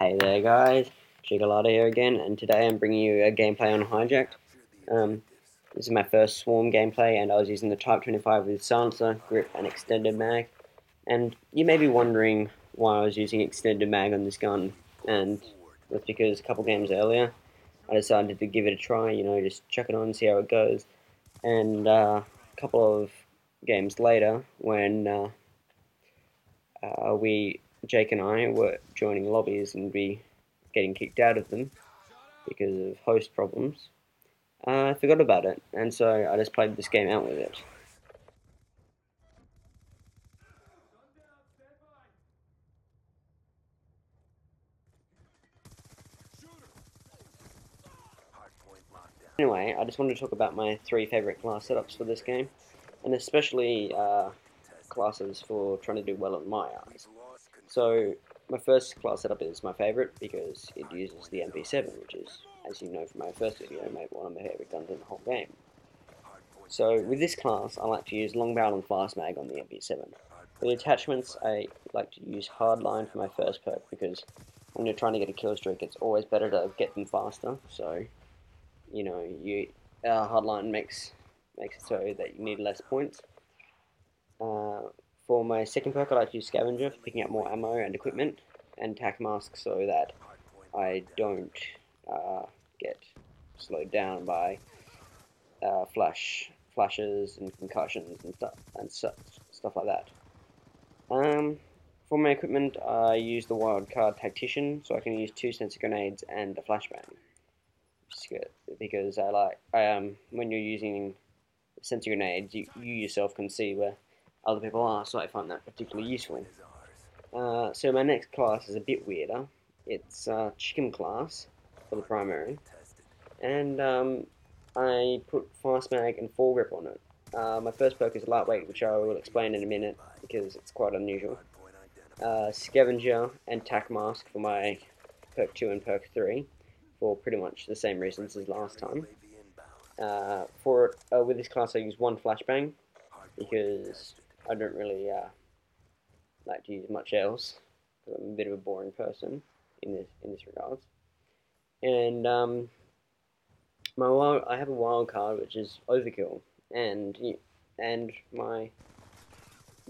Hey there guys, Chikolatte here again, and today I'm bringing you a gameplay on Hijacked. This is my first Swarm gameplay, and I was using the Type 25 with silencer, grip, and extended mag. And you may be wondering why I was using extended mag on this gun, and that's because a couple games earlier I decided to give it a try, just chuck it on, see how it goes. And a couple of games later, when Jake and I were joining lobbies and we getting kicked out of them because of host problems, I forgot about it, and so I just played this game out with it. Anyway, I just wanted to talk about my 3 favourite class setups for this game, and especially classes for trying to do well in my eyes. So, my first class setup is my favourite because it uses the MP7, which is, as you know from my first video, one of my favourite guns in the whole game. So, with this class, I like to use long barrel and fast mag on the MP7. For the attachments, I like to use hardline for my first perk because when you're trying to get a kill streak, it's always better to get them faster. So, hardline makes it so that you need less points. For my second perk, I like to use Scavenger for picking up more ammo and equipment, and Tac Mask so that I don't get slowed down by flashes and concussions and stuff like that. For my equipment, I use the Wildcard Tactician, so I can use 2 sensor grenades and a flashbang. Which is good because when you're using sensor grenades, you yourself can see where other people are, so I find that particularly useful. So my next class is a bit weirder. It's Chicken class for the primary, and I put fast mag and foregrip on it. My first perk is lightweight, which I will explain in a minute because it's quite unusual. Scavenger and Tac Mask for my perk 2 and perk 3 for pretty much the same reasons as last time. With this class I use 1 flashbang because I don't really like to use much else because I'm a bit of a boring person in this regards. And I have a wild card which is overkill, and my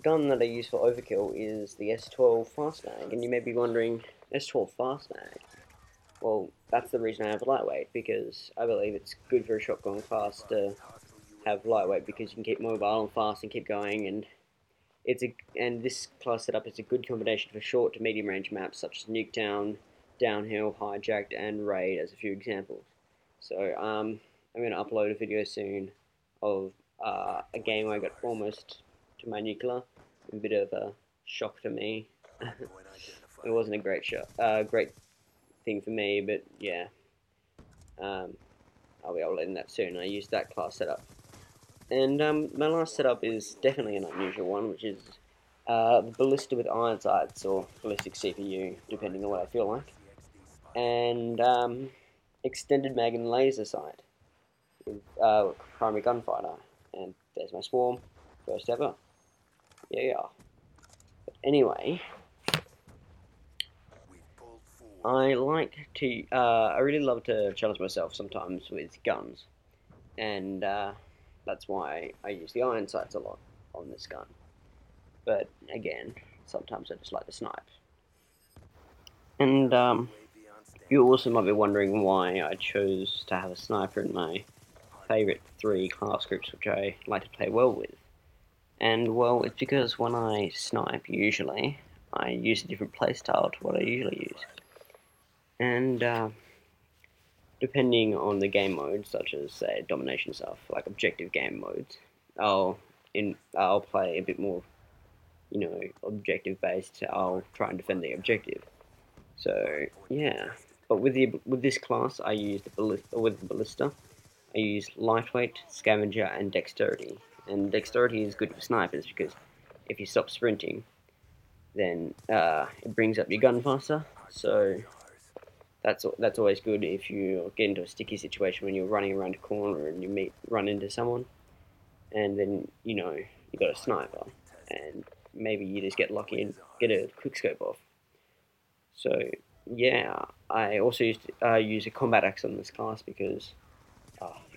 gun that I use for overkill is the S12 fast mag, and you may be wondering, S12 fast mag? Well, that's the reason I have lightweight, because I believe it's good for a shotgun class to have lightweight because you can keep mobile and fast and keep going, and this class setup is a good combination for short to medium range maps such as Nuketown, Downhill, Hijacked, and Raid as a few examples. So I'm going to upload a video soon of a game where I got almost to my nuclear. A bit of a shock for me. It wasn't a great thing for me, but yeah. I'll be uploading that soon. I used that class setup. And my last setup is definitely an unusual one, which is the ballista with iron sights, or ballistic CPU, depending on what I feel like. And extended mag and laser sight with primary gunfighter. And there's my swarm, first ever. Yeah. But anyway, I really love to challenge myself sometimes with guns, and that's why I use the iron sights a lot on this gun. But again, sometimes I just like to snipe. And you also might be wondering why I chose to have a sniper in my favourite 3 class groups, which I like to play well with. And well, it's because when I snipe, usually, I use a different playstyle to what I usually use. And depending on the game mode, such as say domination stuff, like objective game modes, I'll play a bit more, objective based. I'll try and defend the objective. So yeah, but with this class, I use with the ballista. I use lightweight, scavenger, and dexterity. And dexterity is good for snipers because if you stop sprinting, then it brings up your gun faster. So that's always good if you get into a sticky situation when you're running around a corner and you run into someone, and then you got a sniper, and maybe you just get lucky and get a quickscope off. So yeah, I also used to use a combat axe on this class because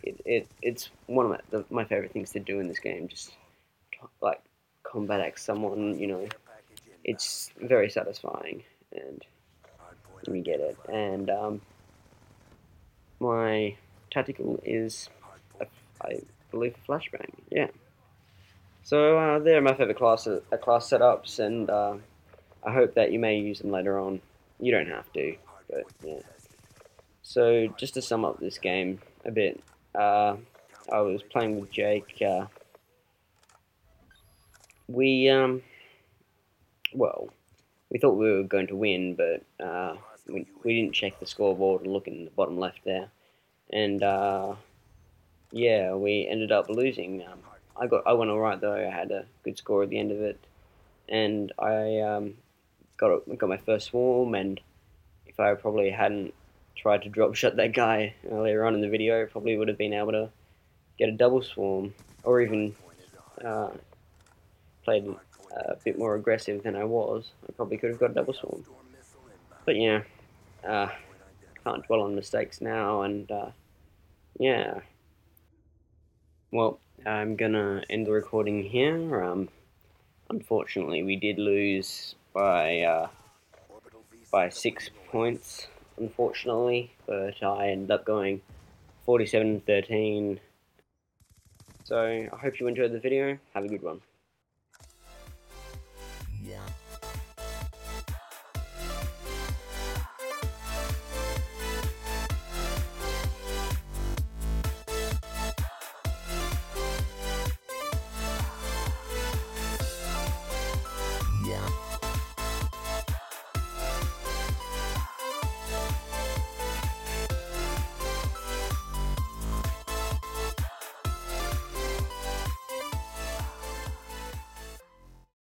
it's one of my favorite things to do in this game. Just like combat axe someone, it's very satisfying, and let me get it. And my tactical is, I believe, a flashbang. Yeah. So they're my favorite class setups, and I hope that you may use them later on. You don't have to, but yeah. So just to sum up this game a bit, I was playing with Jake. We well, we thought we were going to win, but we didn't check the scoreboard and look in the bottom left there, and yeah, we ended up losing. I went all right though. I had a good score at the end of it, and I got my first swarm. And if I probably hadn't tried to drop shot that guy earlier on in the video, I probably would have been able to get a double swarm, or even uh, played a bit more aggressive than I was. I probably could have got a double swarm. But yeah, uh, can't dwell on mistakes now, and yeah. Well, I'm gonna end the recording here. Unfortunately, we did lose by 6 points. Unfortunately, but I ended up going 47-13. So I hope you enjoyed the video. Have a good one.